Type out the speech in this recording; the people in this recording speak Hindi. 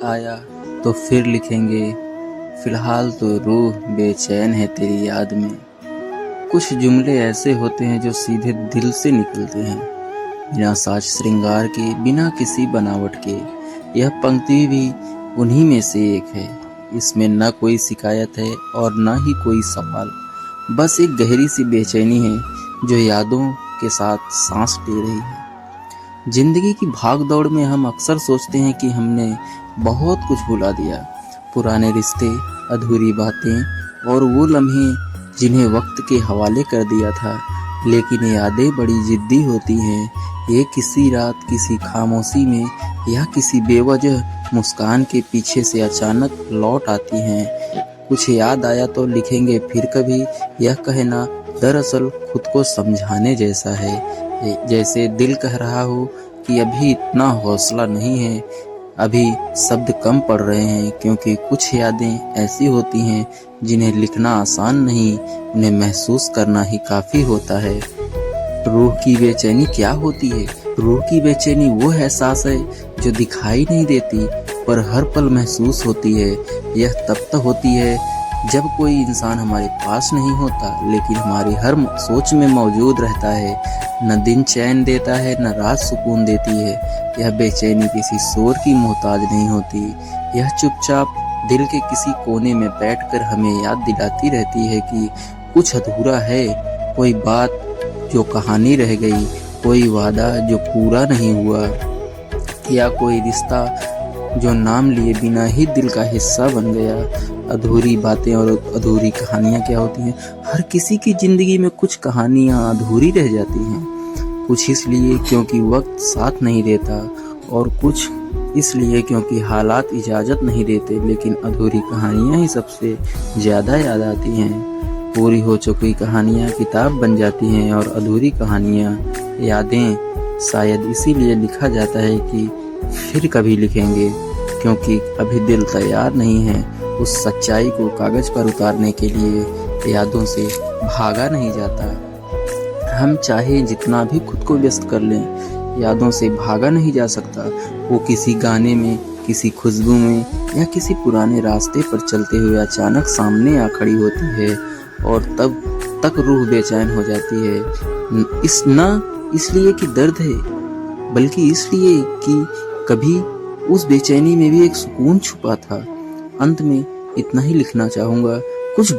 आया तो फिर लिखेंगे, फिलहाल तो रूह बेचैन है तेरी याद में। कुछ जुमले ऐसे होते हैं जो सीधे दिल से निकलते हैं, बिना साज श्रृंगार के, बिना किसी बनावट के। यह पंक्ति भी उन्हीं में से एक है। इसमें न कोई शिकायत है और न ही कोई सवाल, बस एक गहरी सी बेचैनी है जो यादों के साथ सांस ले रही है। जिंदगी की भागदौड़ में हम अक्सर सोचते हैं कि हमने बहुत कुछ भुला दिया, पुराने रिश्ते, अधूरी बातें और वो लम्हे जिन्हें वक्त के हवाले कर दिया था। लेकिन यादें बड़ी जिद्दी होती हैं। ये किसी रात, किसी खामोशी में या किसी बेवजह मुस्कान के पीछे से अचानक लौट आती हैं। कुछ याद आया तो लिखेंगे फिर कभी, यह कहना दरअसल खुद को समझाने जैसा है। जैसे दिल कह रहा हो कि अभी इतना हौसला नहीं है, अभी शब्द कम पड़ रहे हैं, क्योंकि कुछ यादें ऐसी होती हैं जिन्हें लिखना आसान नहीं, उन्हें महसूस करना ही काफी होता है। रूह की बेचैनी क्या होती है? रूह की बेचैनी वो एहसास है जो दिखाई नहीं देती पर हर पल महसूस होती है। यह तब तक होती है जब कोई इंसान हमारे पास नहीं होता, लेकिन हमारी हर सोच में मौजूद रहता है। न दिन चैन देता है, न रात सुकून देती है। यह बेचैनी किसी शोर की मोहताज नहीं होती। यह चुपचाप दिल के किसी कोने में बैठकर हमें याद दिलाती रहती है कि कुछ अधूरा है, कोई बात जो कहानी रह गई, कोई वादा जो पूरा नहीं हुआ, या कोई रिश्ता जो नाम लिए बिना ही दिल का हिस्सा बन गया। अधूरी बातें और अधूरी कहानियाँ क्या होती हैं? हर किसी की जिंदगी में कुछ कहानियाँ अधूरी रह जाती हैं। कुछ इसलिए क्योंकि वक्त साथ नहीं देता, और कुछ इसलिए क्योंकि हालात इजाज़त नहीं देते। लेकिन अधूरी कहानियाँ ही सबसे ज़्यादा याद आती हैं। पूरी हो चुकी कहानियाँ किताब बन जाती हैं, और अधूरी कहानियाँ यादें शायद इसीलिए लिखा जाता है कि फिर कभी लिखेंगे, क्योंकि अभी दिल तैयार नहीं है उस सच्चाई को कागज पर उतारने के लिए। यादों से भागा नहीं जाता। हम चाहे जितना भी खुद को व्यस्त कर लें, यादों से भागा नहीं जा सकता। वो किसी गाने में, किसी खुशबू में, या किसी पुराने रास्ते पर चलते हुए अचानक सामने आ खड़ी होती है, और तब तक रूह बेचैन हो जाती है। इसलिए कि दर्द है, बल्कि इसलिए कि कभी उस बेचैनी में भी एक सुकून छुपा था। अंत में इतना ही लिखना चाहूँगा, कुछ